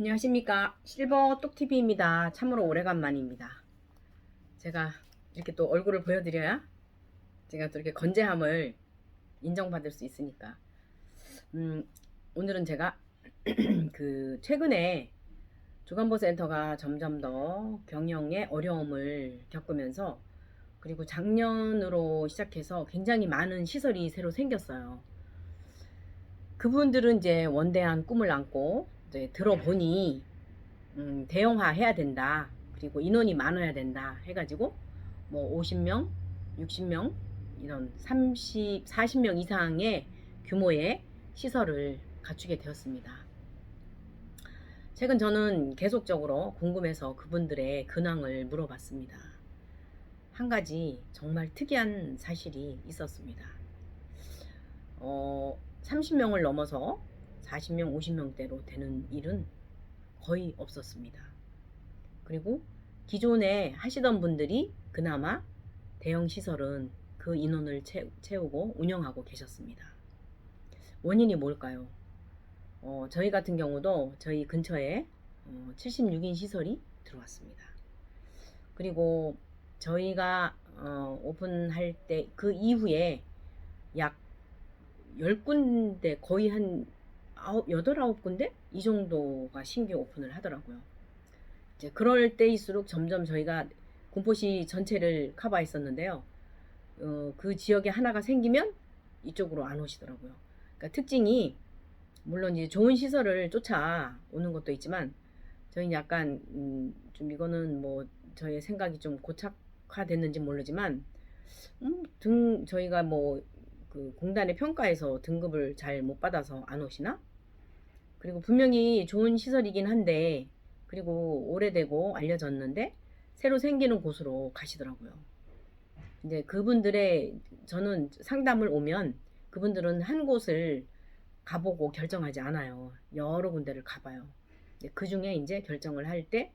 안녕하십니까. 실버 똑TV입니다. 참으로 오래간만입니다. 제가 이렇게 또 얼굴을 보여드려야 제가 또 이렇게 건재함을 인정받을 수 있으니까. 오늘은 제가 최근에 주간보센터가 점점 더 경영에 어려움을 겪으면서, 그리고 작년으로 시작해서 굉장히 많은 시설이 새로 생겼어요. 그분들은 이제 원대한 꿈을 안고 이제 들어보니 대형화 해야 된다. 그리고 인원이 많아야 된다. 해가지고 뭐 50명, 60명 이런 30, 40명 이상의 규모의 시설을 갖추게 되었습니다. 최근 저는 계속적으로 궁금해서 그분들의 근황을 물어봤습니다. 한 가지 정말 특이한 사실이 있었습니다. 30명을 넘어서 40명, 50명대로 되는 일은 거의 없었습니다. 그리고 기존에 하시던 분들이 그나마 대형 시설은 그 인원을 채우고 운영하고 계셨습니다. 원인이 뭘까요? 저희 같은 경우도 저희 근처에 76인 시설이 들어왔습니다. 그리고 저희가 오픈할 때 그 이후에 약 10군데, 거의 한 8, 9군데? 이 정도가 신규 오픈을 하더라고요. 이제 그럴 때일수록 점점 저희가 군포시 전체를 커버했었는데요. 그 지역에 하나가 생기면 이쪽으로 안 오시더라고요. 그러니까 특징이, 물론 이제 좋은 시설을 쫓아 오는 것도 있지만, 저희는 약간 좀 이거는 뭐 저의 생각이 좀 고착화됐는지 모르지만, 저희가 뭐 그 공단의 평가에서 등급을 잘 못 받아서 안 오시나? 그리고 분명히 좋은 시설이긴 한데, 그리고 오래되고 알려졌는데 새로 생기는 곳으로 가시더라고요. 근데 그분들의, 저는 상담을 오면 그분들은 한 곳을 가보고 결정하지 않아요. 여러 군데를 가봐요. 그 중에 이제 결정을 할 때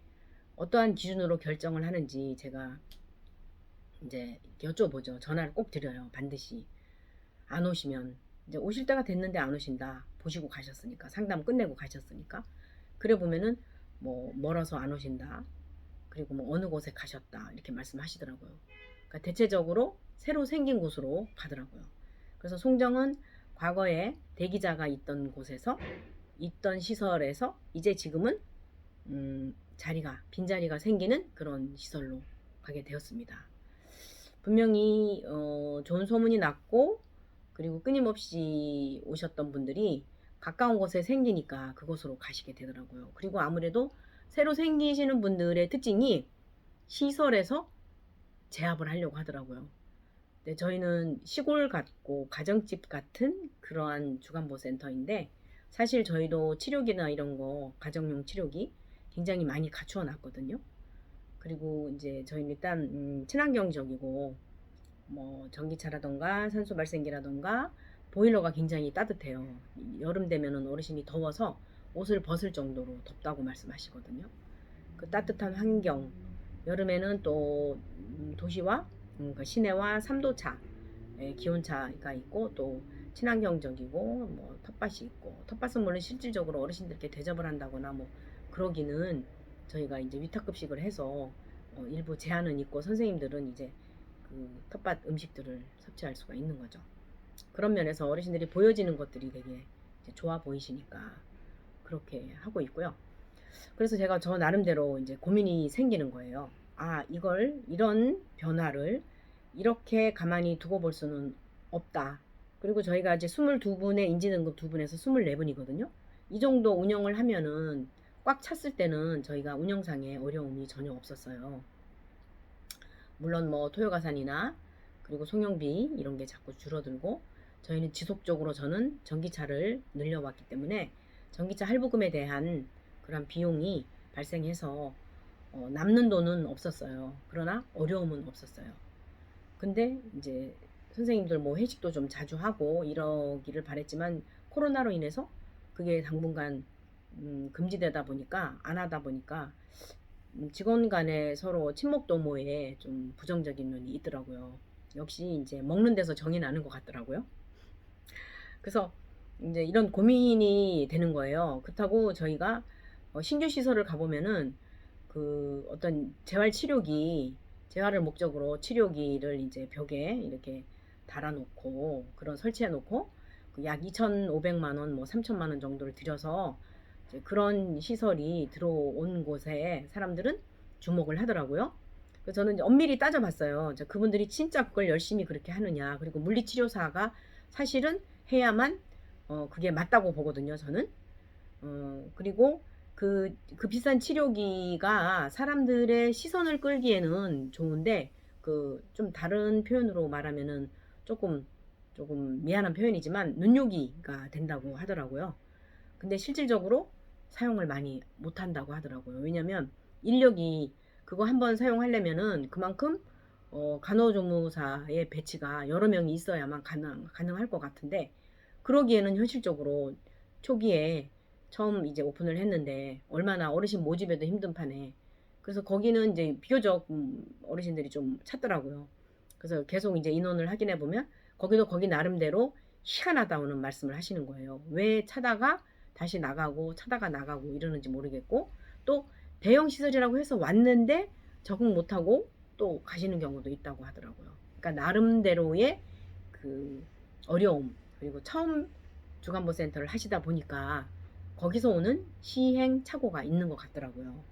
어떠한 기준으로 결정을 하는지 제가 이제 여쭤보죠. 전화를 꼭 드려요. 반드시. 안 오시면, 이제 오실 때가 됐는데 안 오신다. 보시고 가셨으니까, 상담 끝내고 가셨으니까. 그래 보면은 뭐 멀어서 안 오신다. 그리고 뭐 어느 곳에 가셨다. 이렇게 말씀하시더라고요. 그러니까 대체적으로 새로 생긴 곳으로 가더라고요. 그래서 송정은 과거에 대기자가 있던 곳에서, 있던 시설에서 이제 지금은 빈자리가 생기는 그런 시설로 가게 되었습니다. 분명히 좋은 소문이 났고, 그리고 끊임없이 오셨던 분들이 가까운 곳에 생기니까 그곳으로 가시게 되더라고요. 그리고 아무래도 새로 생기시는 분들의 특징이 시설에서 재합을 하려고 하더라고요. 네, 저희는 시골 같고 가정집 같은 그러한 주간보센터인데, 사실 저희도 치료기나 이런 거, 가정용 치료기 굉장히 많이 갖추어 놨거든요. 그리고 이제 저희는 일단 친환경적이고, 뭐 전기차라던가 산소 발생기라던가 보일러가 굉장히 따뜻해요. 여름 되면은 어르신이 더워서 옷을 벗을 정도로 덥다고 말씀하시거든요. 그 따뜻한 환경, 여름에는 또 도시와 그 시내와 3도 차 기온차가 있고, 또 친환경적이고 뭐 텃밭이 있고, 텃밭은 물론 실질적으로 어르신들께 대접을 한다거나 뭐 그러기는, 저희가 이제 위탁급식을 해서 일부 제한은 있고, 선생님들은 이제 그 텃밭 음식들을 섭취할 수가 있는 거죠. 그런 면에서 어르신들이 보여지는 것들이 되게 이제 좋아 보이시니까 그렇게 하고 있고요. 그래서 제가 저 나름대로 이제 고민이 생기는 거예요. 아, 이런 변화를 이렇게 가만히 두고 볼 수는 없다. 그리고 저희가 이제 22분의 인지등급 2분에서 24분이거든요. 이 정도 운영을 하면은, 꽉 찼을 때는 저희가 운영상에 어려움이 전혀 없었어요. 물론 뭐 토요가산이나 그리고 송영비 이런 게 자꾸 줄어들고, 저희는 지속적으로, 저는 전기차를 늘려왔기 때문에 전기차 할부금에 대한 그런 비용이 발생해서 남는 돈은 없었어요. 그러나 어려움은 없었어요. 근데 이제 선생님들 뭐 회식도 좀 자주 하고 이러기를 바랬지만, 코로나로 인해서 그게 당분간 금지되다 보니까, 안 하다 보니까 직원 간에 서로 친목 도모에 좀 부정적인 면이 있더라고요. 역시 이제 먹는 데서 정이 나는 것 같더라고요. 그래서 이제 이런 고민이 되는 거예요. 그렇다고 저희가 신규 시설을 가보면은 그 어떤 재활을 목적으로 치료기를 이제 벽에 이렇게 달아놓고 그런 설치해놓고 그 약 2,500만 원, 뭐 3천만 원 정도를 들여서 이제 그런 시설이 들어온 곳에 사람들은 주목을 하더라고요. 그래서 저는 이제 엄밀히 따져봤어요. 이제 그분들이 진짜 그걸 열심히 그렇게 하느냐, 그리고 물리치료사가 사실은 해야만 그게 맞다고 보거든요, 저는. 그리고 그 비싼 치료기가 사람들의 시선을 끌기에는 좋은데, 그 좀 다른 표현으로 말하면은 조금 미안한 표현이지만 눈요기가 된다고 하더라고요. 근데 실질적으로 사용을 많이 못 한다고 하더라고요. 왜냐면 인력이 그거 한번 사용하려면은 그만큼 간호조무사의 배치가 여러 명이 있어야만 가능할 것 같은데, 그러기에는 현실적으로 초기에 처음 이제 오픈을 했는데 얼마나 어르신 모집에도 힘든 판에, 그래서 거기는 이제 비교적 어르신들이 좀 찾더라고요. 그래서 계속 이제 인원을 확인해 보면 거기도 거기 나름대로 희한하다는 말씀을 하시는 거예요. 왜 차다가 다시 나가고 차다가 나가고 이러는지 모르겠고, 또 대형 시설이라고 해서 왔는데 적응 못하고 또 가시는 경우도 있다고 하더라고요. 그러니까 나름대로의 그 어려움, 그리고 처음 주간보센터를 하시다 보니까 거기서 오는 시행착오가 있는 것 같더라고요.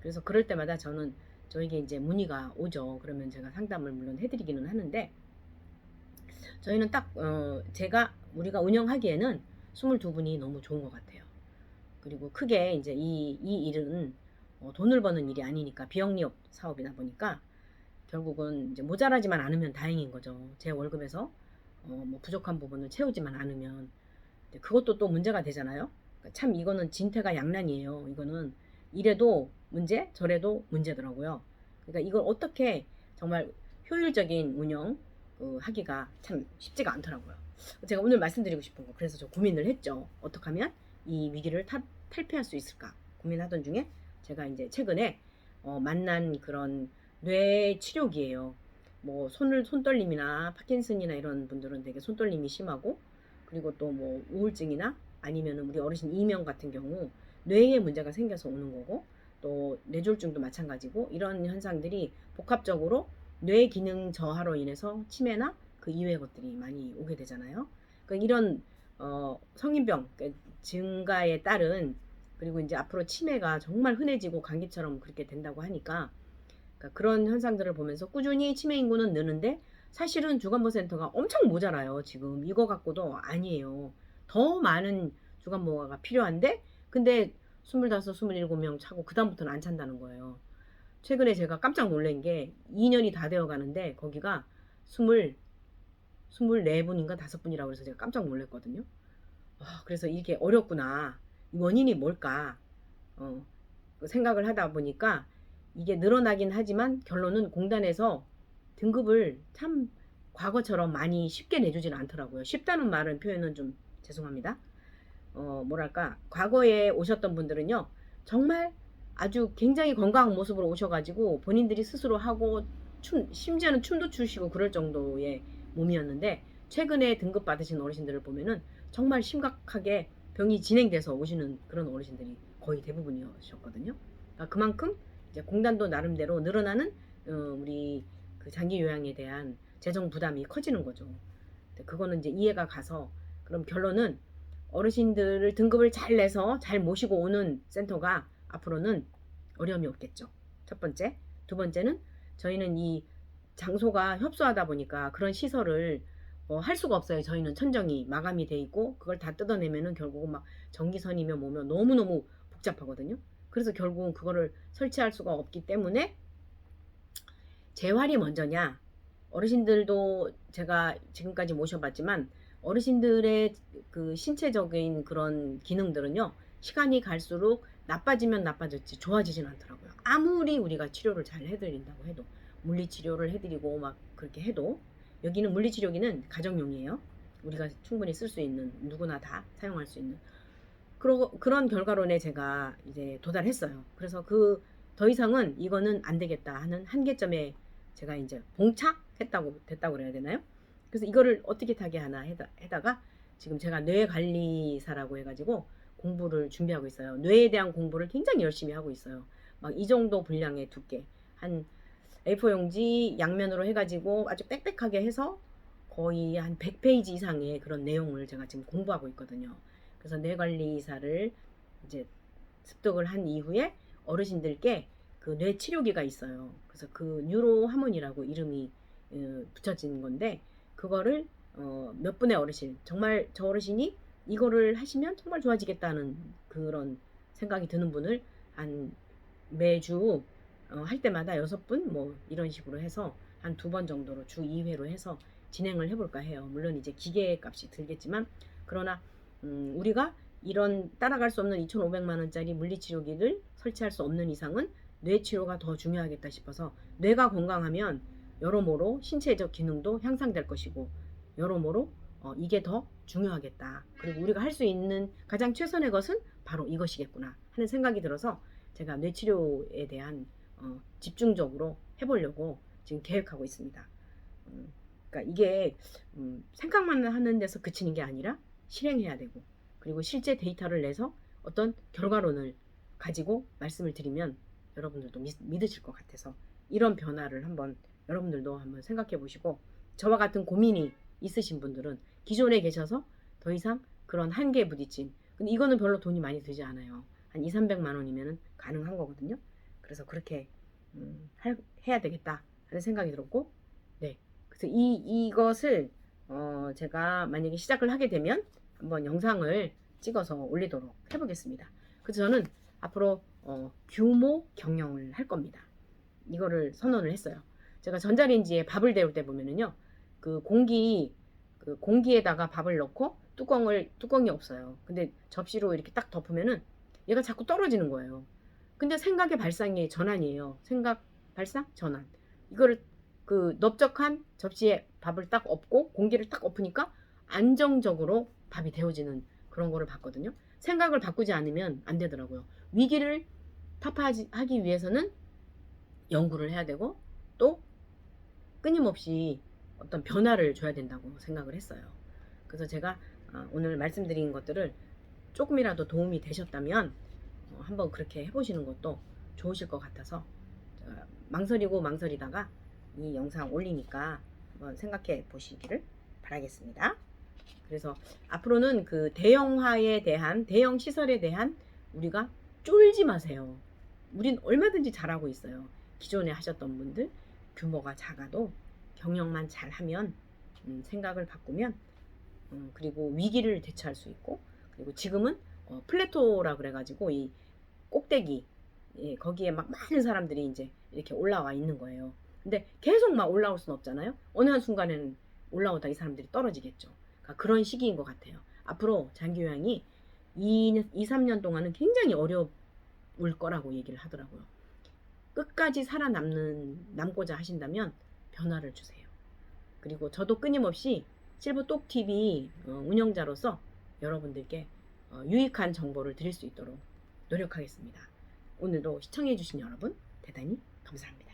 그래서 그럴 때마다 저에게 이제 문의가 오죠. 그러면 제가 상담을 물론 해드리기는 하는데, 저희는 딱 우리가 운영하기에는 22분이 너무 좋은 것 같아요. 그리고 크게 이제 이 일은 돈을 버는 일이 아니니까, 비영리업 사업이다 보니까 결국은 이제 모자라지만 않으면 다행인 거죠. 제 월급에서 뭐 부족한 부분을 채우지만 않으면. 그것도 또 문제가 되잖아요. 그러니까 참 이거는 진퇴가 양난이에요. 이거는 이래도 문제, 저래도 문제더라고요. 그러니까 이걸 어떻게 정말 효율적인 운영 하기가 참 쉽지가 않더라고요. 제가 오늘 말씀드리고 싶은 거, 그래서 저 고민을 했죠. 어떻게 하면 이 위기를 탈피할 수 있을까 고민하던 중에 제가 이제 최근에 만난 그런 뇌 치료기예요. 뭐 손떨림이나 파킨슨이나 이런 분들은 되게 손떨림이 심하고, 그리고 또 뭐 우울증이나 아니면은 우리 어르신 이명 같은 경우 뇌에 문제가 생겨서 오는 거고, 또 뇌졸중도 마찬가지고, 이런 현상들이 복합적으로 뇌 기능 저하로 인해서 치매나 그 이외의 것들이 많이 오게 되잖아요. 그러니까 이런 성인병 증가에 따른, 그리고 이제 앞으로 치매가 정말 흔해지고 감기처럼 그렇게 된다고 하니까, 그러니까 그런 현상들을 보면서 꾸준히 치매 인구는 느는데 사실은 주간보센터가 엄청 모자라요. 지금 이거 갖고도 아니에요. 더 많은 주간보호가 필요한데, 근데 25, 27명 차고 그 다음부터는 안 찬다는 거예요. 최근에 제가 깜짝 놀란 게 2년이 다 되어 가는데 거기가 24분인가 5분이라고 해서 제가 깜짝 놀랐거든요. 그래서 이게 어렵구나. 원인이 뭘까? 생각을 하다 보니까 이게 늘어나긴 하지만 결론은 공단에서 등급을 참 과거처럼 많이 쉽게 내주지는 않더라고요. 쉽다는 말은 표현은 좀 죄송합니다. 뭐랄까, 과거에 오셨던 분들은요, 정말 아주 굉장히 건강한 모습으로 오셔가지고 본인들이 스스로 하고 심지어는 춤도 추시고 그럴 정도의 몸이었는데, 최근에 등급 받으신 어르신들을 보면은 정말 심각하게 병이 진행돼서 오시는 그런 어르신들이 거의 대부분이셨거든요. 그러니까 그만큼 이제 공단도 나름대로 늘어나는 우리 그 장기 요양에 대한 재정 부담이 커지는 거죠. 그거는 이제 이해가 가서, 그럼 결론은 어르신들을 등급을 잘 내서 잘 모시고 오는 센터가 앞으로는 어려움이 없겠죠. 첫 번째. 두 번째는 저희는 이 장소가 협소하다 보니까 그런 시설을 할 수가 없어요. 저희는 천정이 마감이 돼 있고 그걸 다 뜯어내면은 결국은 막 전기선이며 뭐며 너무너무 복잡하거든요. 그래서 결국은 그거를 설치할 수가 없기 때문에 재활이 먼저냐, 어르신들도 제가 지금까지 모셔봤지만 어르신들의 그 신체적인 그런 기능들은요, 시간이 갈수록 나빠지면 나빠졌지 좋아지진 않더라고요. 아무리 우리가 치료를 잘 해드린다고 해도, 물리치료를 해드리고 막 그렇게 해도, 여기는 물리치료기는 가정용이에요. 우리가 충분히 쓸 수 있는, 누구나 다 사용할 수 있는 그런 결과론에 제가 이제 도달했어요. 그래서 더 이상은 이거는 안 되겠다 하는 한계점에 제가 이제 됐다고 그래야 되나요? 그래서 이거를 어떻게 타게 하나 해다가 지금 제가 뇌관리사라고 해가지고 공부를 준비하고 있어요. 뇌에 대한 공부를 굉장히 열심히 하고 있어요. 막 이 정도 분량의 두께, 한 A4 용지 양면으로 해가지고 아주 빽빽하게 해서 거의 한 100페이지 이상의 그런 내용을 제가 지금 공부하고 있거든요. 그래서 뇌관리사를 이제 습득을 한 이후에 어르신들께 그 뇌 치료기가 있어요. 그래서 그 뉴로 하모니라고 이름이 붙여진 건데, 그거를 몇 분의 어르신, 정말 저 어르신이 이거를 하시면 정말 좋아지겠다는 그런 생각이 드는 분을 한 매주 할 때마다 6분 뭐 이런 식으로 해서 한 2번 정도로 주 2회로 해서 진행을 해볼까 해요. 물론 이제 기계 값이 들겠지만, 그러나 우리가 이런 따라갈 수 없는 2,500만 원짜리 물리치료기를 설치할 수 없는 이상은 뇌치료가 더 중요하겠다 싶어서, 뇌가 건강하면 여러모로 신체적 기능도 향상될 것이고 여러모로 이게 더 중요하겠다. 그리고 우리가 할 수 있는 가장 최선의 것은 바로 이것이겠구나 하는 생각이 들어서 제가 뇌치료에 대한 집중적으로 해보려고 지금 계획하고 있습니다. 그러니까 이게 생각만 하는 데서 그치는 게 아니라 실행해야 되고, 그리고 실제 데이터를 내서 어떤 결과론을 가지고 말씀을 드리면 여러분들도 믿으실 것 같아서, 이런 변화를 한번 여러분들도 한번 생각해 보시고, 저와 같은 고민이 있으신 분들은 기존에 계셔서 더 이상 그런 한계에 부딪힌, 근데 이거는 별로 돈이 많이 들지 않아요. 한 2, 300만 원이면 가능한 거거든요. 그래서 그렇게 해야 되겠다 하는 생각이 들었고, 네. 그래서 이것을 제가 만약에 시작을 하게 되면 한번 영상을 찍어서 올리도록 해보겠습니다. 그래서 저는 앞으로 규모 경영을 할 겁니다. 이거를 선언을 했어요. 제가 전자레인지에 밥을 데울 때 보면은요, 그 공기에다가 밥을 넣고 뚜껑이 없어요. 근데 접시로 이렇게 딱 덮으면은 얘가 자꾸 떨어지는 거예요. 근데 생각의 발상이 전환이에요. 생각 발상 전환. 이거를 그 넓적한 접시에 밥을 딱 엎고 공기를 딱 엎으니까 안정적으로 밥이 데워지는 그런 거를 봤거든요. 생각을 바꾸지 않으면 안 되더라고요. 위기를 타파하기 위해서는 연구를 해야 되고, 또 끊임없이 어떤 변화를 줘야 된다고 생각을 했어요. 그래서 제가 오늘 말씀드린 것들을 조금이라도 도움이 되셨다면 한번 그렇게 해보시는 것도 좋으실 것 같아서, 망설이고 망설이다가 이 영상 올리니까 한번 생각해 보시기를 바라겠습니다. 그래서 앞으로는 그 대형화에 대한, 대형 시설에 대한 우리가 쫄지 마세요. 우린 얼마든지 잘하고 있어요. 기존에 하셨던 분들, 규모가 작아도 경영만 잘하면, 생각을 바꾸면, 그리고 위기를 대처할 수 있고, 그리고 지금은 플래토라 그래가지고 이 꼭대기, 거기에 막 많은 사람들이 이제 이렇게 올라와 있는 거예요. 근데 계속 막 올라올 수는 없잖아요. 어느 한 순간에는 올라오다 이 사람들이 떨어지겠죠. 그러니까 그런 시기인 것 같아요. 앞으로 장기요양이 2, 3년 동안은 굉장히 어려울 거라고 얘기를 하더라고요. 끝까지 남고자 하신다면 변화를 주세요. 그리고 저도 끊임없이 실버 똑TV 운영자로서 여러분들께 유익한 정보를 드릴 수 있도록 노력하겠습니다. 오늘도 시청해주신 여러분 대단히 감사합니다.